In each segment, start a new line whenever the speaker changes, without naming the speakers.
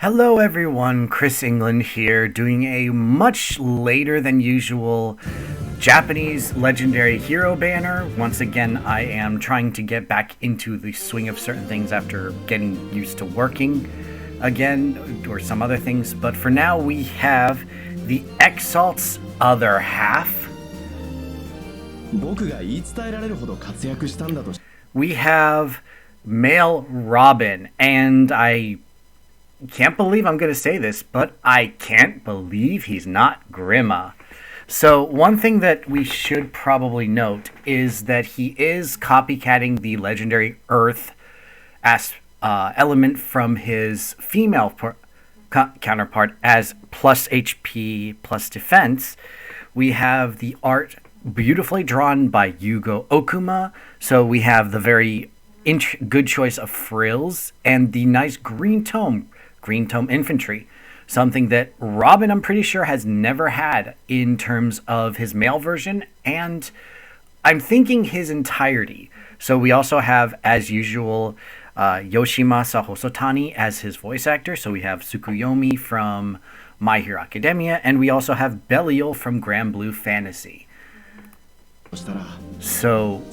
Hello, everyone. Chris England here, doing a much later than usual Japanese legendary hero banner. Once again, I am trying to get back into the swing of certain things after getting used to working again, or some other things. But for now, we have the Exalt's other half. We have male Robin, and I can't believe I'm going to say this, but I can't believe he's not Grima. So one thing that we should probably note is that he is copycatting the legendary Earth element from his female counterpart as plus HP plus defense. We have the art beautifully drawn by Yugo Okuma, so we have the very good choice of frills and the nice green tome infantry, something that Robin, I'm pretty sure, has never had in terms of his male version, and I'm thinking his entirety. So we also have, as usual, Yoshimasa Hosotani as his voice actor. So we have Tsukuyomi from My Hero Academia, and we also have Belial from Grand Blue Fantasy. So,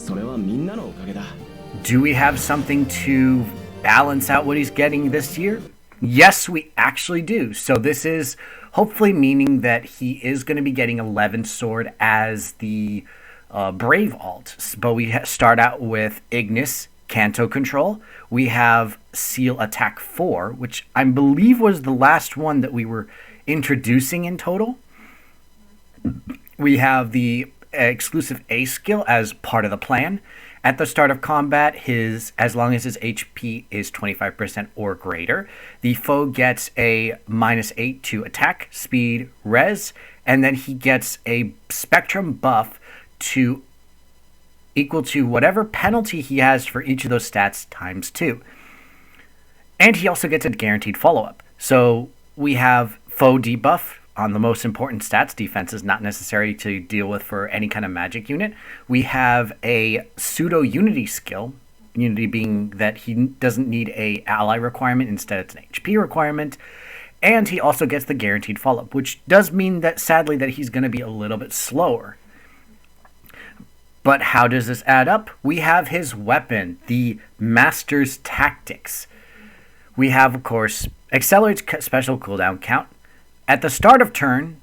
do we have something to balance out what he's getting this year? Yes, we actually do. So this is hopefully meaning that he is going to be getting 11 sword as the Brave alt. But we start out with Ignis, Canto Control. We have Seal Attack 4, which I believe was the last one that we were introducing in total. We have the exclusive A skill as part of the plan. At the start of combat, as long as his HP is 25% or greater, the foe gets a -8 to attack, speed, res, and then he gets a spectrum buff to equal to whatever penalty he has for each of those stats times 2. And he also gets a guaranteed follow-up. So we have foe debuff on the most important stats. Defense is not necessary to deal with for any kind of magic unit. We have a pseudo unity skill, unity being that he doesn't need a ally requirement, instead it's an HP requirement, and he also gets the guaranteed follow-up, which does mean that sadly that he's going to be a little bit slower. But how does this add up? We have his weapon, the Master's Tactics. We have, of course, accelerates special cooldown count. At the start of turn,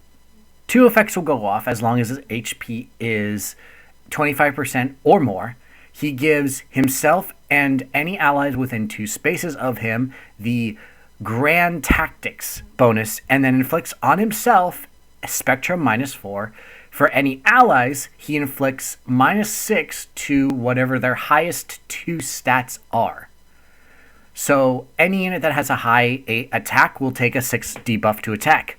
2 effects will go off as long as his HP is 25% or more. He gives himself and any allies within 2 spaces of him the Grand Tactics bonus, and then inflicts on himself Spectrum -4. For any allies, he inflicts -6 to whatever their highest 2 stats are. So any unit that has a high attack will take a 6 debuff to attack.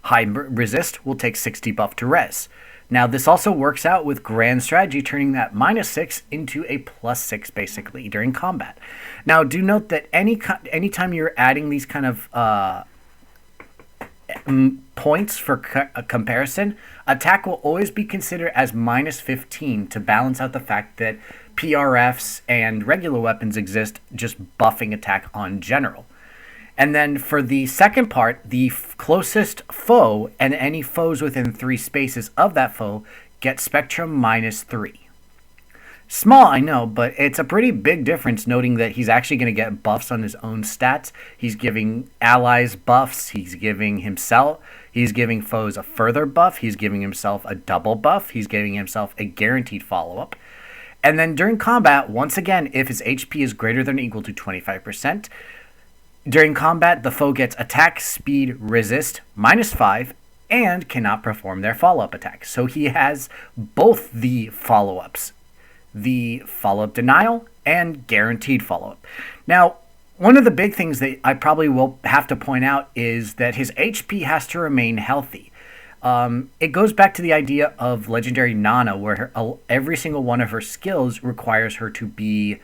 High resist will take 6 debuff to res. Now this also works out with grand strategy, turning that -6 into a +6 basically during combat. Now do note that anytime you're adding these kind of points for comparison, attack will always be considered as -15 to balance out the fact that PRFs and regular weapons exist, just buffing attack on general. And then for the second part, the closest foe and any foes within 3 spaces of that foe get Spectrum -3. Small, I know, but it's a pretty big difference, noting that he's actually going to get buffs on his own stats. He's giving allies buffs. He's giving foes a further buff. He's giving himself a double buff. He's giving himself a guaranteed follow-up. And then during combat, once again, if his HP is greater than or equal to 25%, during combat, the foe gets attack, speed, resist, -5, and cannot perform their follow-up attack. So he has both the follow-ups, the follow-up denial and guaranteed follow-up. Now, one of the big things that I probably will have to point out is that his HP has to remain healthy. It goes back to the idea of legendary Nana, where every single one of her skills requires her to be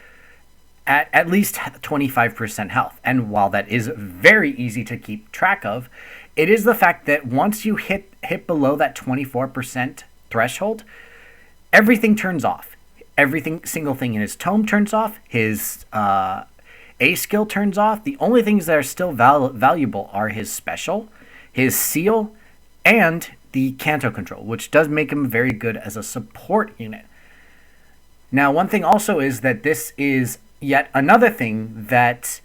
at least 25% health. And while that is very easy to keep track of, it is the fact that once you hit below that 24% threshold, everything turns off. Every single thing in his tome turns off. His A skill turns off, the only things that are still valuable are his special, his seal, and the Kanto control, which does make him very good as a support unit. Now, one thing also is that this is yet another thing that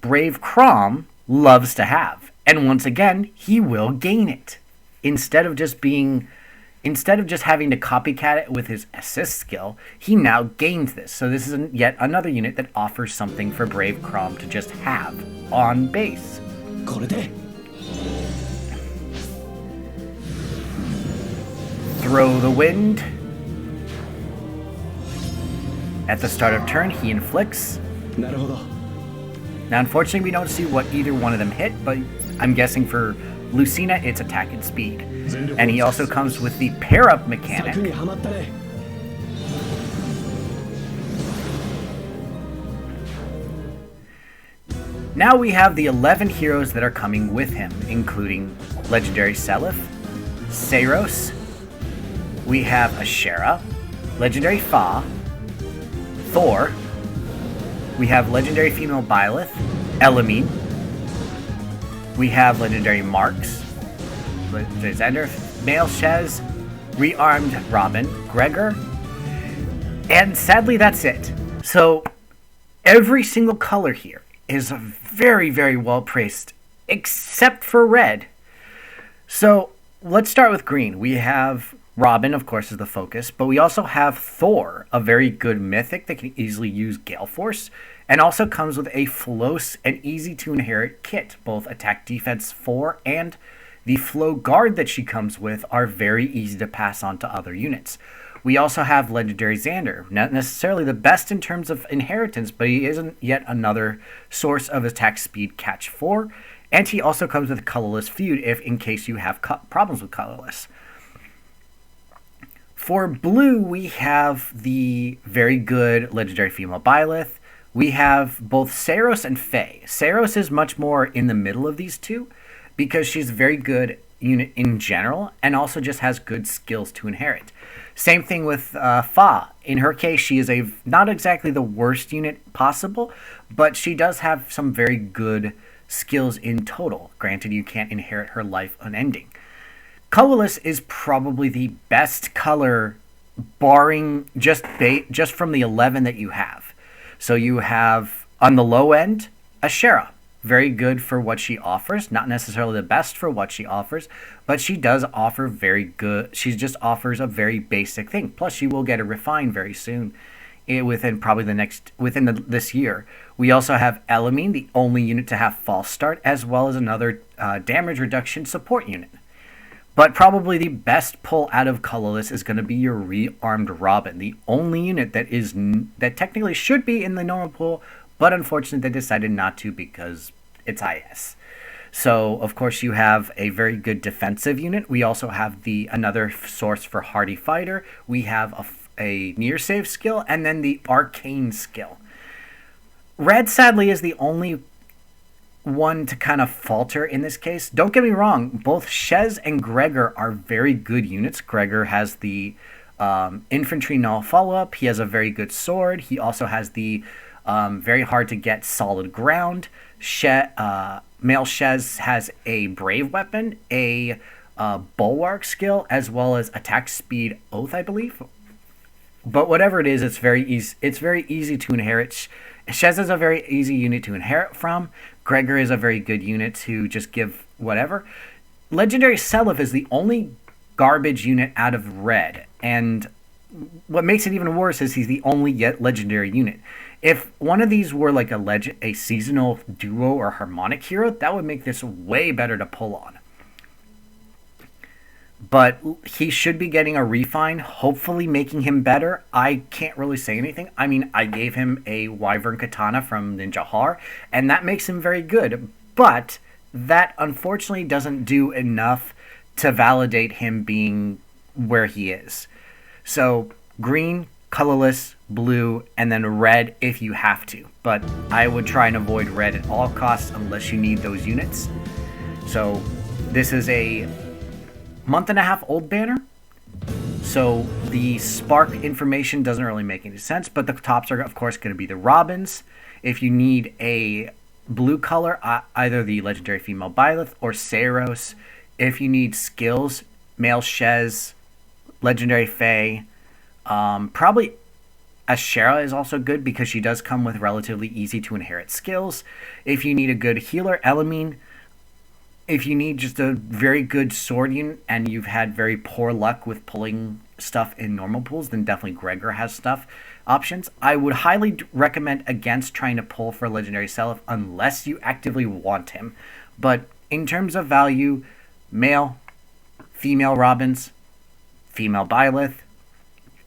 Brave Chrom loves to have. And once again, he will gain it. Instead of just having to copycat it with his assist skill, he now gains this. So this is yet another unit that offers something for Brave Chrom to just have on base. Throw the Wind. At the start of turn, he inflicts. Now, unfortunately, we don't see what either one of them hit, but I'm guessing for Lucina, it's attack and speed. And he also comes with the pair-up mechanic. Now we have the 11 heroes that are coming with him, including Legendary Seliph, Seiros, we have Ashera, Legendary Fa, Thor, we have Legendary Female Byleth, Elamine, we have Legendary Marks, Legendary Xander, Male Shez, Rearmed Robin, Gregor, and sadly that's it. So every single color here is very, very well priced, except for red. So let's start with green. We have Robin, of course, is the focus, but we also have Thor, a very good mythic that can easily use Gale Force, and also comes with a Floss and easy to inherit kit. Both attack defense 4 and the Flow Guard that she comes with are very easy to pass on to other units. We also have Legendary Xander, not necessarily the best in terms of inheritance, but he isn't yet another source of attack speed catch 4, and he also comes with Colorless Feud if in case you have problems with Colorless. For blue, we have the very good Legendary Female Byleth. We have both Seiros and Faye. Seiros is much more in the middle of these two because she's a very good unit in general and also just has good skills to inherit. Same thing with Fa. In her case, she is not exactly the worst unit possible, but she does have some very good skills in total. Granted, you can't inherit her life unending. Colorless is probably the best color, barring just from the 11 that you have. So you have, on the low end, Ashera. Very good for what she offers. Not necessarily the best for what she offers, but she does offer very good. She just offers a very basic thing. Plus, she will get a refine very soon, within this year. We also have Elamine, the only unit to have false start, as well as another damage reduction support unit. But probably the best pull out of Colorless is going to be your Rearmed Robin, the only unit that technically should be in the normal pool, but unfortunately they decided not to because it's IS. So, of course, you have a very good defensive unit. We also have another source for Hardy Fighter. We have a near save skill, and then the Arcane skill. Red, sadly, is the only one to kind of falter in this case. Don't get me wrong, both Shez and Gregor are very good units. Gregor has the infantry null follow-up. He has a very good sword. He also has the very hard to get solid ground. Male Shez has a brave weapon, a bulwark skill, as well as attack speed oath, I believe. But whatever it is, it's very easy. It's very easy to inherit. Shez is a very easy unit to inherit from. Gregor is a very good unit to just give whatever. Legendary Seliph is the only garbage unit out of red, and what makes it even worse is he's the only yet legendary unit. If one of these were like a seasonal duo or harmonic hero, that would make this way better to pull on. But he should be getting a refine, hopefully making him better. I can't really say anything. I mean, I gave him a Wyvern Katana from Ninja Har, and that makes him very good. But that unfortunately doesn't do enough to validate him being where he is. So, green, colorless, blue, and then red if you have to. But I would try and avoid red at all costs unless you need those units. So, this is a month-and-a-half old banner, so the Spark information doesn't really make any sense, but the tops are, of course, going to be the Robins. If you need a blue color, either the legendary female Byleth or Saros. If you need skills, male Shez, legendary Fae. Probably Ashera is also good because she does come with relatively easy to inherit skills. If you need a good healer, Elamine. If you need just a very good swordian and you've had very poor luck with pulling stuff in normal pools, then definitely Gregor has stuff options. I would highly recommend against trying to pull for legendary Seliph unless you actively want him. But in terms of value, male, female Robins, female Byleth,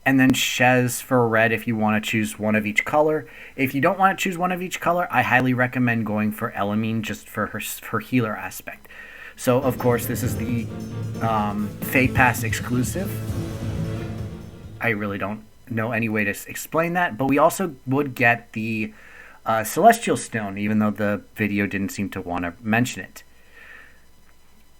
and then Shez for red if you want to choose one of each color. If you don't want to choose one of each color, I highly recommend going for Elamine just for her healer aspect. So, of course, this is the Fae Pass exclusive. I really don't know any way to explain that, but we also would get the Celestial Stone, even though the video didn't seem to want to mention it.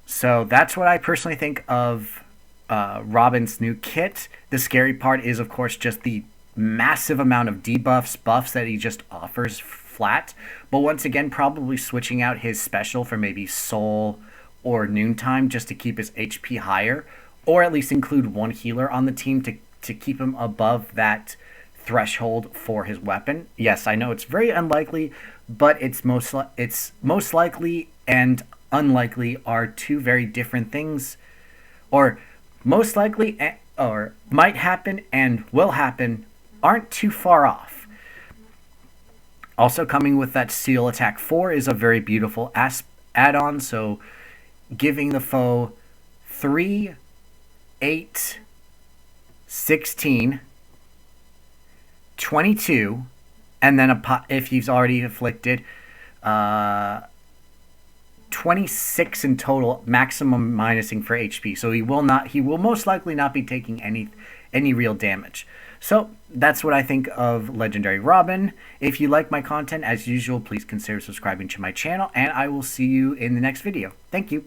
So that's what I personally think of Robin's new kit. The scary part is, of course, just the massive amount of debuffs, buffs that he just offers flat. But once again, probably switching out his special for maybe Soul or Noontime just to keep his HP higher, or at least include one healer on the team to keep him above that threshold for his weapon. Yes, I know it's very unlikely, but it's most likely and unlikely are two very different things, or most likely or might happen and will happen aren't too far off. Also coming with that Seal Attack 4 is a very beautiful add-on, so giving the foe 3, 8, 16, 22, and then if he's already afflicted, 26 in total, maximum minusing for HP. So he will most likely not be taking any real damage. So that's what I think of Legendary Robin. If you like my content, as usual, please consider subscribing to my channel, and I will see you in the next video. Thank you.